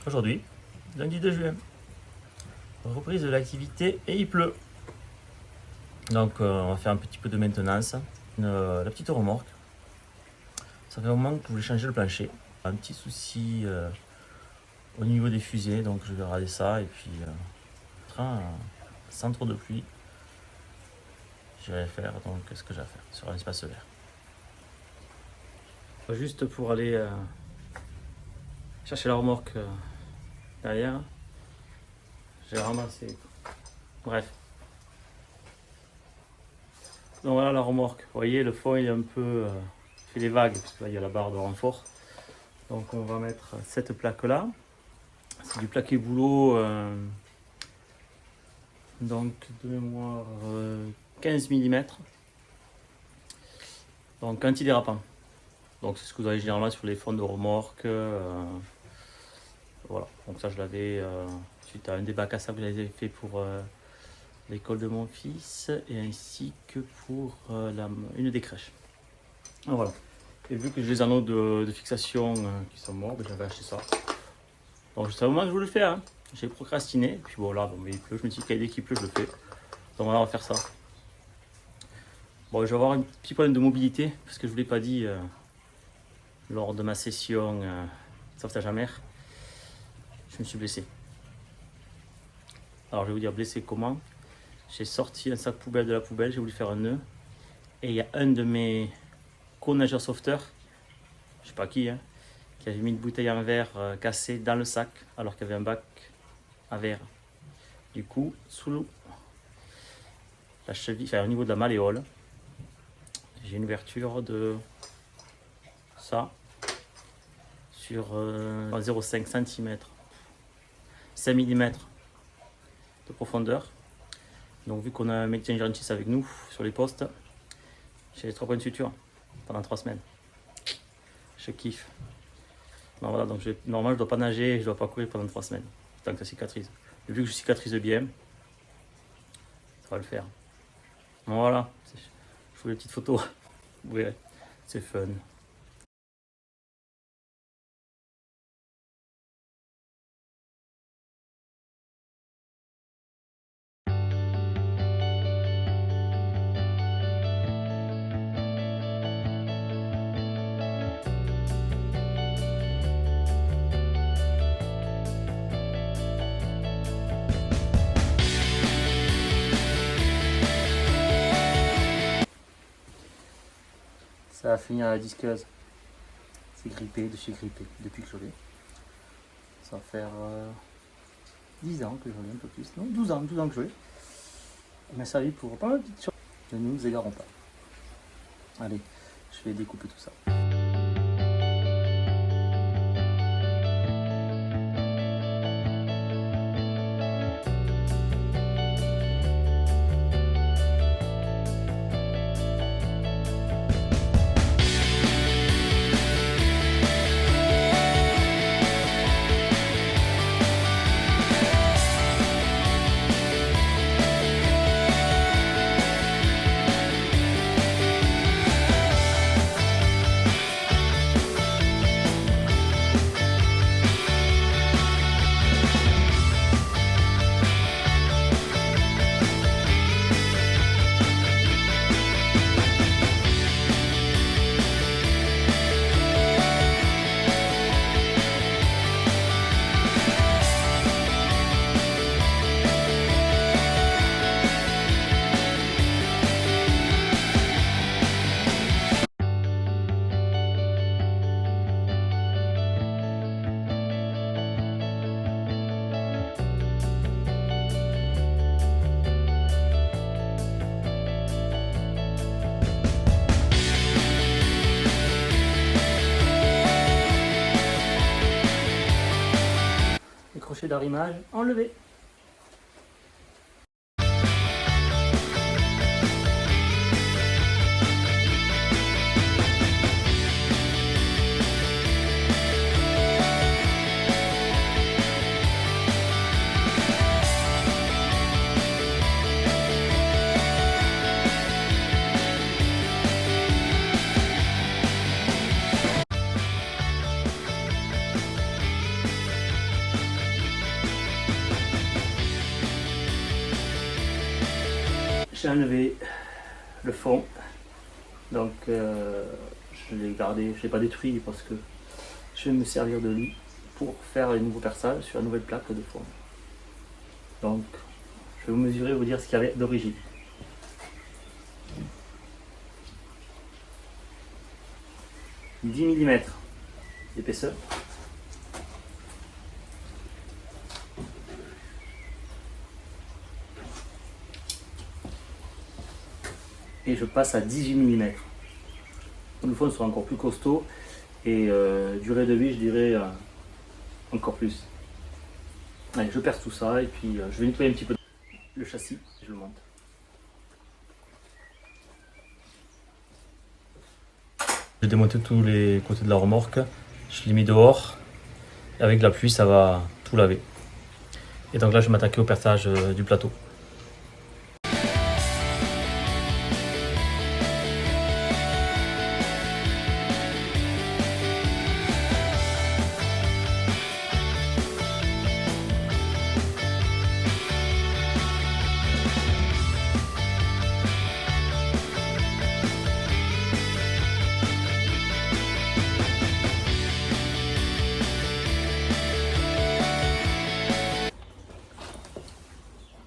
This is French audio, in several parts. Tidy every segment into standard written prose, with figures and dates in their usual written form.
aujourd'hui, lundi 2 juin. Reprise de l'activité et il pleut. Donc on va faire un petit peu de maintenance. La petite remorque. Ça fait un moment que je voulais changer le plancher. Un petit souci au niveau des fusées, donc je vais regarder ça et puis train sans trop de pluie. J'irai faire donc ce que j'ai à faire sur un espace vert. Juste pour aller chercher la remorque derrière, j'ai ramassé. Bref. Donc voilà la remorque. Vous voyez, le fond il est un peu fait des vagues, parce que là il y a la barre de renfort. Donc on va mettre cette plaque là. C'est du plaqué boulot. Donc de mémoire 15 mm. Donc antidérapant. Donc c'est ce que vous avez généralement sur les fonds de remorque. Voilà, donc ça je l'avais suite à un débat à ça que j'avais fait pour l'école de mon fils et ainsi que pour une des crèches. Donc, voilà. Et vu que j'ai les anneaux de fixation qui sont morts, j'avais acheté ça. Donc c'est au moment que je voulais le faire. Hein. J'ai procrastiné. Puis bon là, bon, mais il pleut. Je me suis dit dès qu'il pleut, je le fais. Donc voilà, on va faire ça. Bon, je vais avoir un petit problème de mobilité parce que je ne vous l'ai pas dit lors de ma session sauvetage à mer. Je me suis blessé. Alors je vais vous dire blessé comment. J'ai sorti un sac poubelle de la poubelle, j'ai voulu faire un nœud. Et il y a un de mes co-nageurs sauveteurs, je sais pas qui, hein, qui avait mis une bouteille en verre cassée dans le sac alors qu'il y avait un bac à verre. Du coup, sous la cheville, enfin au niveau de la malléole, j'ai une ouverture de ça sur 0,5 cm, 5 mm de profondeur. Donc vu qu'on a un médecin généraliste avec nous sur les postes, j'ai 3 points de suture pendant 3 semaines. Je kiffe. Donc voilà, donc normalement je dois pas nager, je dois pas courir pendant 3 semaines, tant que ça cicatrise. Et vu que je cicatrise bien, ça va le faire. Donc voilà, je vous fais des petites photos, vous verrez, c'est fun. Ça va finir à la disqueuse. C'est grippé de chez grippé depuis que je l'ai. Ça va faire 10 ans que je l'ai, un peu plus. Non, 12 ans que je l'ai. Il m'a servi pour pas mal de petites choses. Ne nous égarons pas. Allez, je vais découper tout ça. Crochet d'arrimage enlevé. J'ai enlevé le fond, donc je l'ai gardé, je l'ai pas détruit parce que je vais me servir de lui pour faire les nouveaux perçages sur la nouvelle plaque de fond. Donc je vais vous mesurer et vous dire ce qu'il y avait d'origine. « 10 mm d'épaisseur. Et je passe à 18 mm. Le fond sera encore plus costaud et durée de vie, je dirais encore plus. Allez, je perce tout ça et puis je vais nettoyer un petit peu le châssis, je le monte. J'ai démonté tous les côtés de la remorque, je l'ai mis dehors et avec la pluie ça va tout laver. Et donc là je vais m'attaquer au perçage du plateau.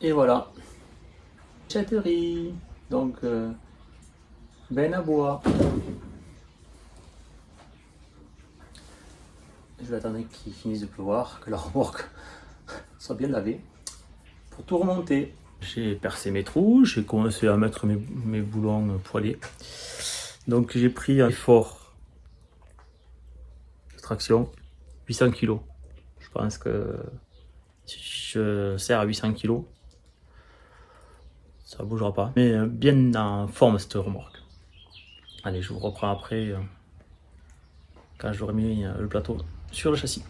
Et voilà, chatterie, donc ben à bois. Je vais attendre qu'il finisse de pleuvoir, que la remorque soit bien lavée pour tout remonter. J'ai percé mes trous, j'ai commencé à mettre mes boulons poêlés. Donc j'ai pris un effort de traction 800 kg. Je pense que si je sers à 800 kg, ça ne bougera pas. Mais bien en forme cette remorque. Allez, je vous reprends après quand j'aurai mis le plateau sur le châssis.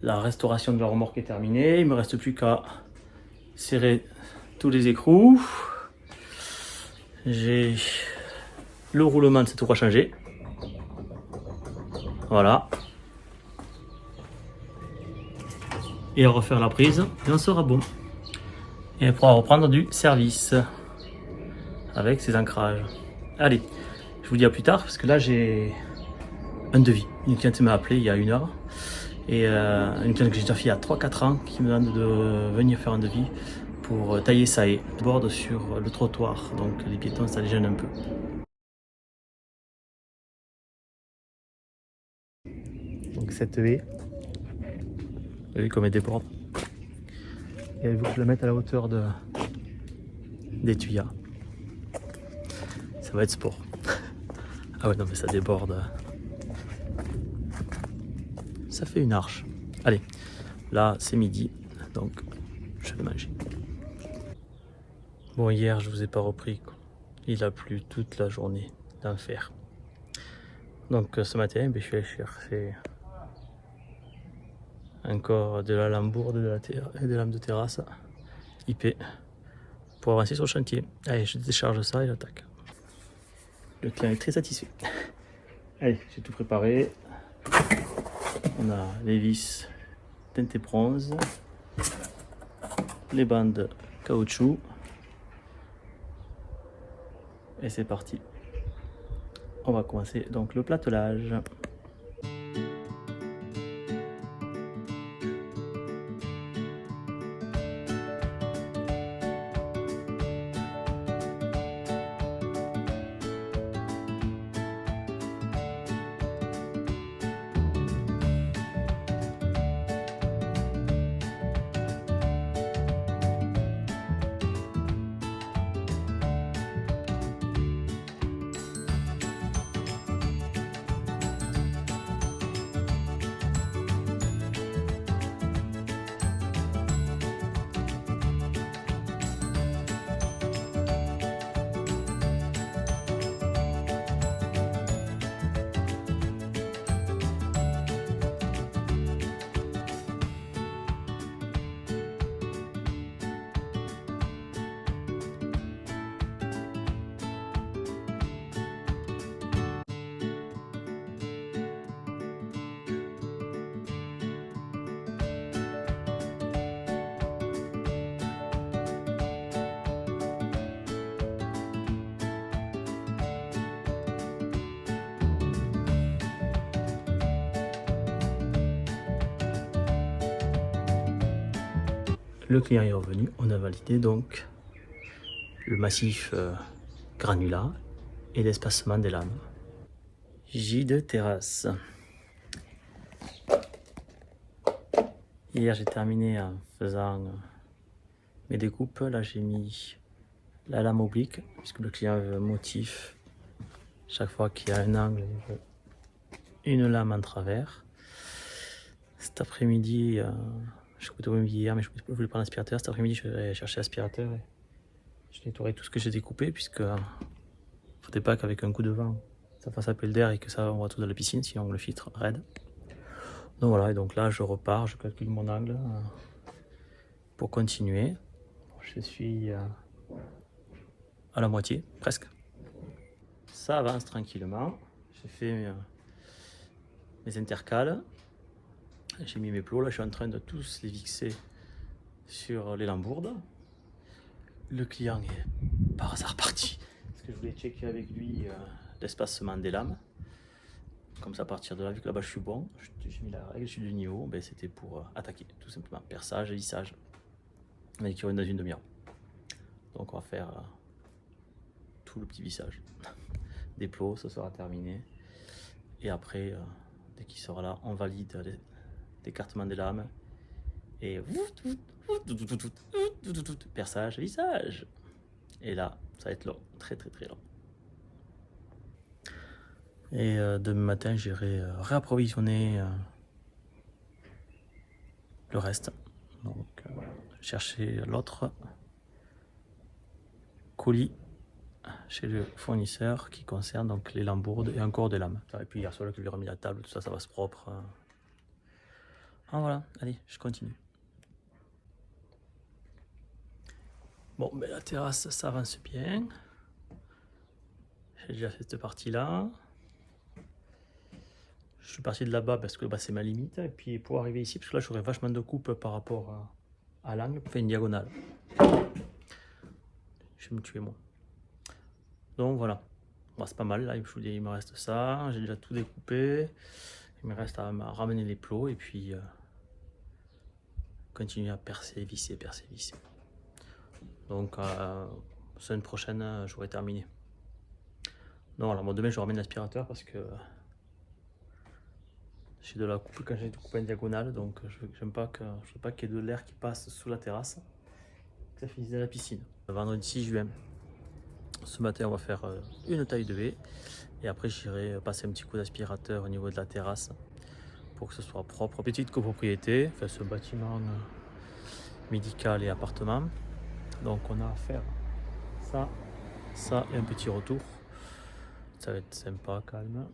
La restauration de la remorque est terminée, il ne me reste plus qu'à serrer tous les écrous. J'ai le roulement de cette roue à changer. Voilà. Et à refaire la prise et on sera bon. Et on pourra reprendre du service avec ces ancrages. Allez, je vous dis à plus tard parce que là j'ai un devis. Une cliente m'a appelé il y a 1 heure. Et une cliente que j'ai déjà fait il y a 3-4 ans qui me demande de venir faire un devis pour tailler sa haie. Borde sur le trottoir, donc les piétons ça les gêne un peu. Donc cette haie, vous voyez comme elle déborde. Et il faut que je la mette à la hauteur des tuyas. Ça va être sport. Ah ouais non mais ça déborde. Ça fait une arche. Allez, là c'est midi, donc je vais manger. Bon, hier je vous ai pas repris, quoi. Il a plu toute la journée, d'enfer. Donc ce matin, je suis allé chercher encore de la lambourde et des lames de terrasse IP pour avancer sur le chantier. Allez, je décharge ça et j'attaque. Le client est très satisfait. Allez, j'ai tout préparé. On a les vis teintées bronze, les bandes caoutchouc. Et c'est parti. On va commencer donc le platelage. Le client est revenu, on a validé donc le massif granulat et l'espacement des lames. J2 terrasse. Hier j'ai terminé en faisant mes découpes. Là j'ai mis la lame oblique puisque le client veut un motif. Chaque fois qu'il y a un angle, il veut une lame en travers. Cet après-midi, je coupais au hier, mais je voulais prendre l'aspirateur. Cet après-midi, je vais chercher l'aspirateur et je nettoierai tout ce que j'ai découpé, puisque ne faudrait pas qu'avec un coup de vent, ça fasse appel d'air et que ça envoie tout dans la piscine, sinon on le filtre raide. Donc voilà, et donc là, je repars, je calcule mon angle pour continuer. Je suis à la moitié, presque. Ça avance tranquillement. J'ai fait mes intercales. J'ai mis mes plots, là je suis en train de tous les fixer sur les lambourdes. Le client est par hasard parti, parce que je voulais checker avec lui l'espacement des lames. Comme ça, à partir de là, vu que là-bas je suis bon, j'ai mis la règle, je suis du niveau, ben, c'était pour attaquer, tout simplement. Perçage et lissage, mais qui vont dans une demi-heure. Donc on va faire tout le petit vissage. Des plots, ça sera terminé. Et après, dès qu'il sera là, on valide l'écartement des lames. Et perçage, lissage. Et là, ça va être long, très très très long. Et demain matin, j'irai réapprovisionner le reste. Donc, chercher l'autre colis chez le fournisseur qui concerne donc les lambourdes et encore des lames. Et puis hier soir, je lui ai remis la table, tout ça, ça va se propre. Ah voilà, allez, je continue. Bon, ben, la terrasse, ça avance bien. J'ai déjà fait cette partie-là. Je suis parti de là-bas parce que bah, c'est ma limite. Et puis pour arriver ici, parce que là, j'aurais vachement de coupe par rapport à l'angle pour faire une diagonale. Je vais me tuer, moi. Donc voilà. Bon, c'est pas mal. Là, il me reste ça. J'ai déjà tout découpé. Il me reste à ramener les plots et puis continuer à percer, visser, percer, visser. Donc, semaine prochaine, j'aurai terminé. Non, alors bon, demain, je ramène l'aspirateur parce que j'ai de la coupe quand j'ai coupé en diagonale. Donc, je ne veux pas qu'il y ait de l'air qui passe sous la terrasse. Que ça finisse dans la piscine. Le vendredi 6 juin. Ce matin, on va faire une taille de haie. Et après, j'irai passer un petit coup d'aspirateur au niveau de la terrasse pour que ce soit propre. Petite copropriété, enfin, ce bâtiment médical et appartement. Donc on a à faire ça et un petit retour. Ça va être sympa, calme.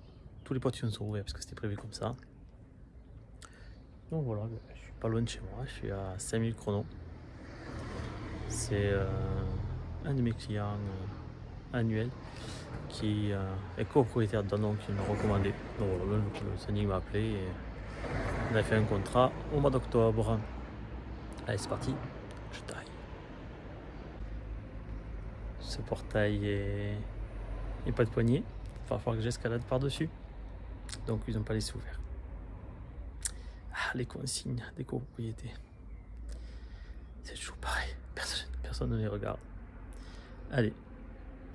tous les portillons sont ouverts parce que c'était prévu comme ça. Donc voilà, je suis pas loin de chez moi, je suis à 5000 chronos. C'est un de mes clients annuels qui est copropriétaire d'un nom qui m'a recommandé. Donc voilà, le Sonic m'a appelé et on a fait un contrat au mois d'octobre. Allez, c'est parti, je taille. Ce portail est pas de poignée, il va falloir que j'escalade par-dessus. Donc ils n'ont pas laissé ouvert. Ah, les consignes des copropriétés. C'est toujours pareil, personne ne les regarde. Allez,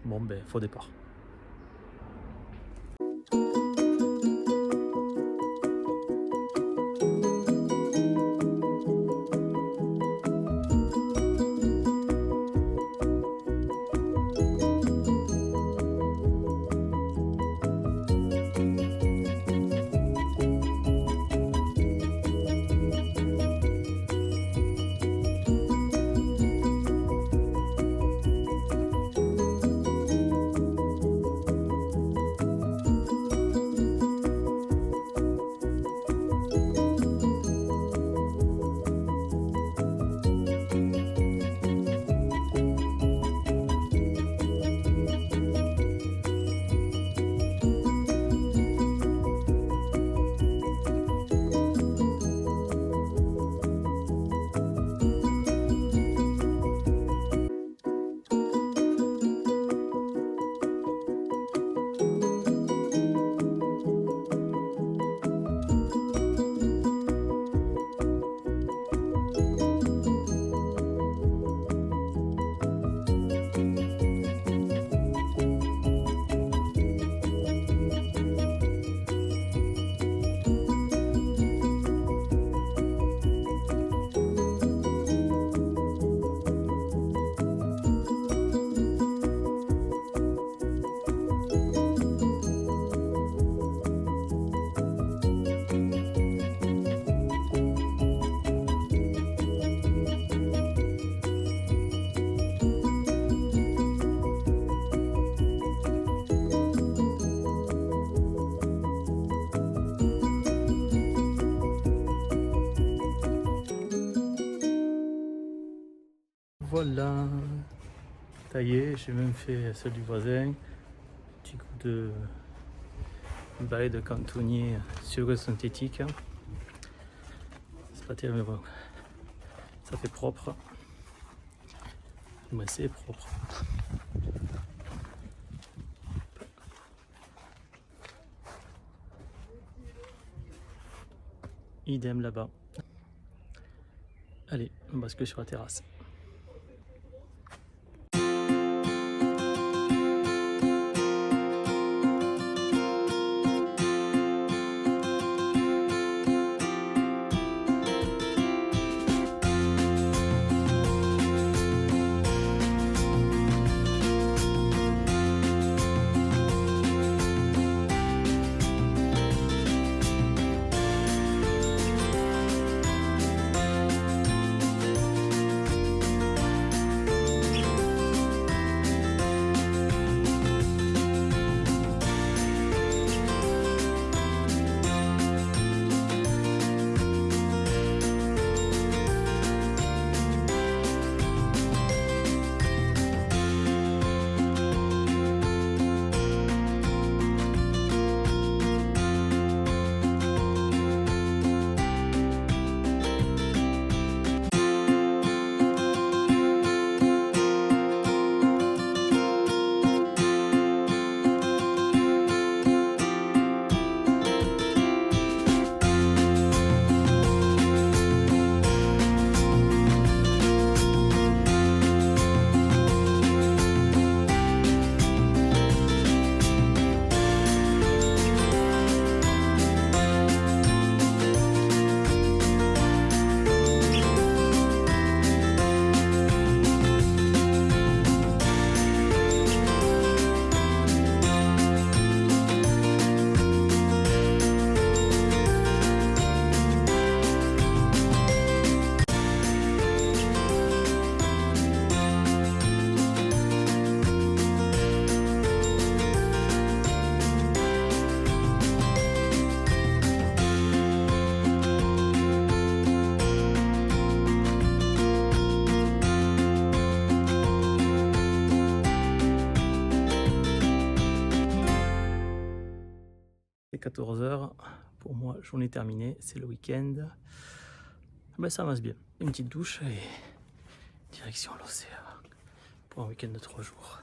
bon ben, faux départ. Voilà, taillé, j'ai même fait celle du voisin, petit coup de bail de cantonnier sur le synthétique. C'est pas terrible, mais bon, ça fait propre, mais c'est propre. Idem là-bas. Allez, on bascule sur la terrasse. 14 h. Pour moi, journée terminée, c'est le week-end. Ben, ça avance bien. Une petite douche et direction l'océan pour un week-end de 3 jours.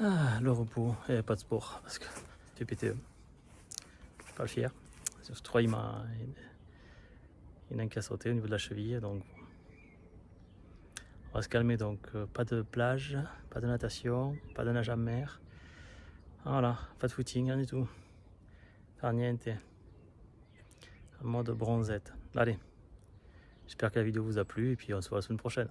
Ah, le repos et pas de sport parce que j'ai PTE. Je suis pas fier. Sur ce 3, il y en a un qui a sauté au niveau de la cheville, donc on va se calmer. Donc pas de plage, pas de natation, pas de nage en mer. Voilà, pas de footing, rien du tout. Niente. En mode bronzette. Allez, j'espère que la vidéo vous a plu et puis on se voit la semaine prochaine.